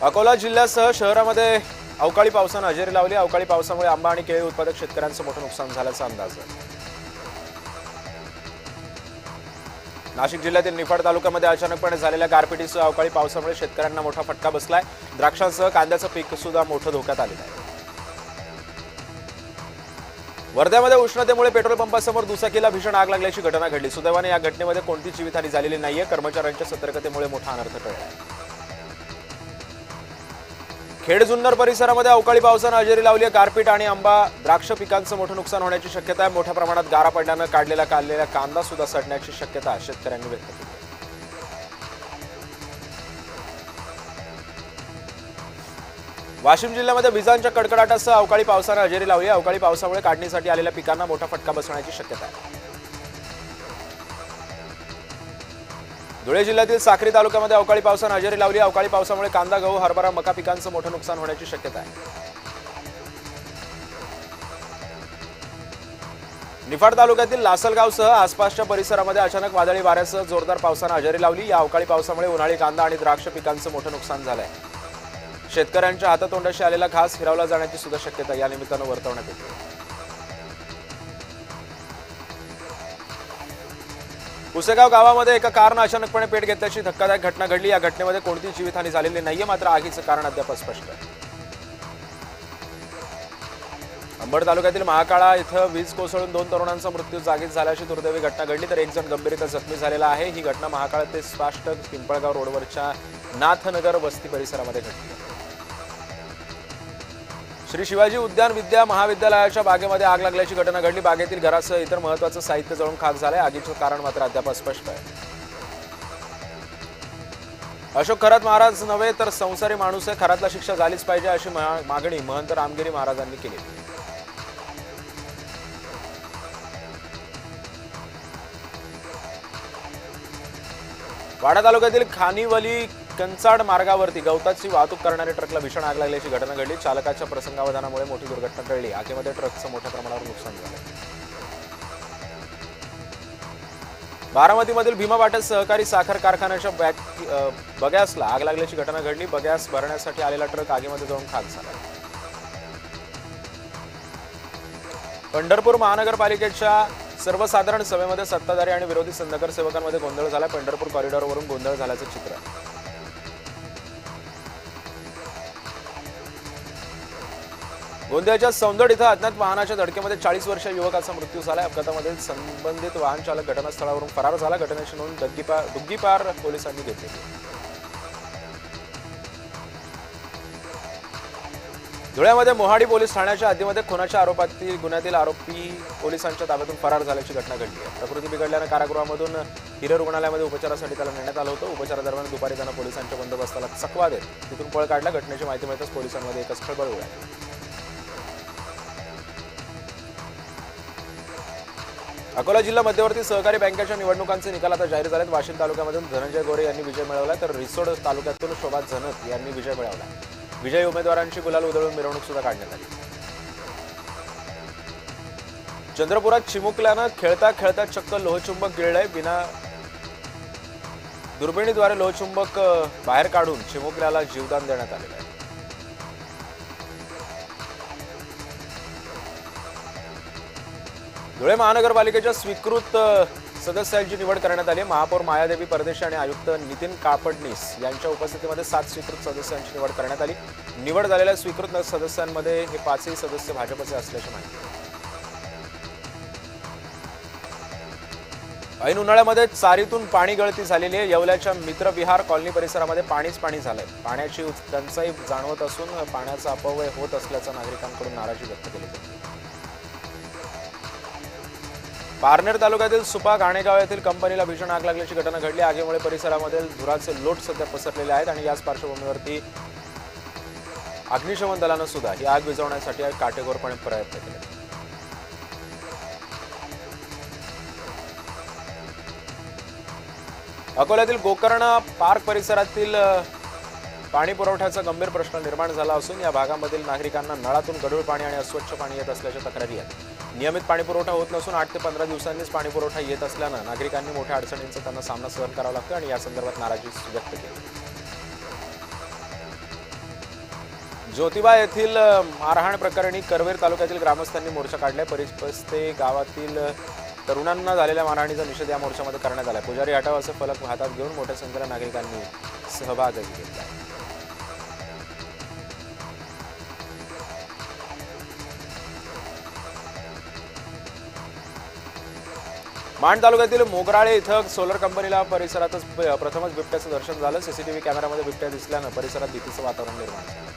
अकोला जिल्ह्यासह शहरामध्ये अवकाळी पावसाने हजेरी लावली। अवकाळी पावसामुळे आंबा आणि केळी उत्पादक शेतकऱ्यांचं मोठं नुकसान झाल्याचा अंदाज आहे। नाशिक जिल्ह्यातील निफाड तालुक्यामध्ये अचानकपणे झालेल्या गारपिटीसह अवकाळी पावसामुळे शेतकऱ्यांना मोठा फटका बसलाय। द्राक्षांसह कांद्याचं पीक सुद्धा मोठं धोक्यात आलेलं आहे। वर्ध्यामध्ये उष्णतेमुळे पेट्रोल पंपासमोर दुचाकीला भीषण आग लागल्याची घटना घडली। सुदैवाने या घटनेमध्ये कोणतीच जीवितहानी झालेली नाहीये। कर्मचाऱ्यांच्या सतर्कतेमुळे मोठा अनर्थ टळलाय। खेड जुन्नर परिसरामध्ये अवकाळी पावसाने हजेरी लावली आहे। गारपीट आणि आंबा द्राक्ष पिकांचं मोठं नुकसान होण्याची शक्यता आहे। मोठ्या प्रमाणात गारा पडल्यानं काढलेला कांदा सुद्धा सडण्याची शक्यता शेतकऱ्यांनी व्यक्त केली आहे। वाशिम जिल्ह्यामध्ये विजांच्या कडकडाटासह अवकाळी पावसाने हजेरी लावली आहे। अवकाळी पावसामुळे काढणीसाठी आलेल्या पिकांना मोठा फटका बसण्याची शक्यता आहे। धुळे जिल्ह्यातील साक्री तालुक्यामध्ये अवकाळी पावसाने हजेरी लावली। अवकाळी पावसामुळे कांदा, गहू, हरभरा, मका पिकांचं मोठं नुकसान होण्याची शक्यता आहे। निफाड तालुक्यातील लासलगावसह आसपासच्या परिसरामध्ये अचानक वादळी वाऱ्यासह जोरदार पावसाने हजेरी लावली। या अवकाळी पावसामुळे उन्हाळी कांदा आणि द्राक्ष पिकांचं मोठं नुकसान झालंय। शेतकऱ्यांच्या हातातोंडाशी आलेला घास हिरावला जाण्याची सुद्धा शक्यता या निमित्तानं वर्तवण्यात येते। पुसेगाव गावामध्ये एका कारनं अचानकपणे पेट घेतल्याची धक्कादायक घटना घडली। या घटनेमध्ये कोणतीही जीवितहानी झालेली नाहीये, मात्र आगीचं कारण अद्याप अस्पष्ट आहे। अंबड तालुक्यातील महाकाळा इथं वीज कोसळून 2 तरुणांचा मृत्यू जागीच झाल्याची दुर्दैवी घटना घडली, तर एक जण गंभीररीत्या जखमी झालेला आहे। ही घटना महाकाळा ते स्वाष्ट पिंपळगाव रोडवरच्या नाथनगर वस्ती परिसरामध्ये घडली आहे। श्री शिवाजी उद्यान विद्या महाविद्यालयाच्या बागेमध्ये आग लागल्याची घटना घडली। बागेतील घरासह इतर महत्त्वाचं साहित्य जळून खाक झालंय। आगीचं कारण मात्र अद्याप अस्पष्ट आहे। अशोक खरात महाराज नव्हे तर संसारी माणूस आहे, खरातला शिक्षा झालीच पाहिजे अशी मागणी महंत रामगिरी महाराजांनी केली। वाडा तालुक्यातील खानिवली कंचाड मार्गावरती गवताची वाहतूक करणाऱ्या ट्रकला भीषण आग लागल्याची घटना घडली। चालकाच्या प्रसंगावधानामुळे मोठी दुर्घटना टळली। आगीमध्ये ट्रकचं मोठ्या प्रमाणावर नुकसान झालं। बारामतीमधील भीमा वाटत सहकारी साखर कारखान्याच्या बगॅसला आग लागल्याची घटना घडली। बगॅस भरण्यासाठी आलेला ट्रक आगीमध्ये जळून खाक झाला। पंढरपूर महानगरपालिकेच्या सर्वसाधारण सभेमध्ये सत्ताधारी आणि विरोधी नगरसेवकांमध्ये गोंधळ झाला। पंढरपूर कॉरिडॉरवरून गोंधळ झाल्याचं चित्र आहे। गोंदियाच्या सौंदड इथं अज्ञात वाहनाच्या धडकेमध्ये 40 वर्षीय युवकाचा मृत्यू झाला। अपघातामध्ये संबंधित वाहन चालक घटनास्थळावरून फरार झाला। घटनेची नोंद दुग्गीपार पोलिसांनी घेतली। धुळ्यामध्ये मोहाडी पोलीस ठाण्याच्या हद्दीमध्ये खुनाच्या गुन्ह्यातील आरोपी पोलिसांच्या ताब्यातून फरार झाल्याची घटना घडली आहे। प्रकृती बिघडल्यानं कारागृहामधून हिरे रुग्णालयामध्ये उपचारासाठी त्याला नेण्यात आलं होतं। उपचारादरम्यान दुपारी त्यानं पोलिसांच्या बंदोबस्ताला चकवा देत तिथून पळ काढला। घटनेची माहिती मिळताच पोलिसांमध्ये एकच खळबळ उडाली। अकोला जिल्हा मध्यवर्ती सहकारी बँकेच्या निवडणुकांचे निकाल आता जाहीर झालेत। वाशिम तालुक्यामधून धनंजय गोरे यांनी विजय मिळवला, तर रिसोड तालुक्यातून शोभा झनक यांनी विजय मिळवला। विजयी उमेदवारांची गुलाल उधळून मिरवणूक सुद्धा काढण्यात आली। चंद्रपुरात चिमुकल्यानं खेळता खेळता चक्क लोहचुंबक गिळलंय। बिना दुर्बिणीद्वारे लोहचुंबक बाहेर काढून चिमुकल्याला जीवदान देण्यात आलेलं आहे। धुळे महानगरपालिकेच्या स्वीकृत सदस्यांची निवड करण्यात आली। महापौर मायादेवी परदेशी आणि आयुक्त नितीन कापडनीस यांच्या उपस्थितीमध्ये 7 स्वीकृत सदस्यांची निवड करण्यात आली। निवड झालेल्या स्वीकृत सदस्यांमध्ये हे 5ही सदस्य भाजपचे असल्याची माहिती आहे। ऐन उन्हाळ्यामध्ये चारीतून पाणी गळती झालेली आहे। येवल्याच्या मित्रविहार कॉलनी परिसरामध्ये पाणीच पाणी झालंय। पाण्याची टंचाई जाणवत असून पाण्याचा अपव्यय होत असल्याचं नागरिकांकडून नाराजी व्यक्त केली जाते। पारनेर तालुक्यातील सुपा घाणेगाव येथील कंपनीला भीषण आग लागल्याची घटना घडली। आगीमुळे परिसरामध्ये धुराचे लोट सध्या पसरलेले आहेत आणि याच पार्श्वभूमीवरती अग्निशमन दलानं सुद्धा ही आग विझवण्यासाठी काटेकोरपणे प्रयत्न केले। अकोल्यातील गोकर्ण पार्क परिसरातील पाणी पुरवठ्याचा गंभीर प्रश्न निर्माण झाला असून या भागामधील नागरिकांना नळातून गढूळ पाणी आणि अस्वच्छ पाणी येत असल्याच्या तक्रारी आहेत। नियमित पाणी पुरवठा होत नसून 8 ते 15 दिवसांनीच पाणी पुरवठा येत असल्यानं नागरिकांनी मोठ्या अडचणींचा त्यांना सामना सहन करावा लागतो आणि या संदर्भात नाराजी व्यक्त केली। ज्योतिबा येथील मारहाण प्रकरणी करवीर तालुक्यातील ग्रामस्थांनी मोर्चा काढलाय. परिपस्ते गावातील तरुणांना झालेल्या मारहाणीचा निषेध या मोर्चामध्ये करण्यात आला. पुजारी हटाव असे फलक हातात घेऊन मोठ्या संख्येने नागरिकांनी सहभाग घेतला. माण तालुक्यातील मोगराळे इथं सोलर कंपनीला परिसरातच प्रथमच बिबट्याचं दर्शन झालं. सीसीटीव्ही कॅमेऱ्यामध्ये बिबट्या दिसल्यानं परिसरात भीतीचं वातावरण निर्माण झालं.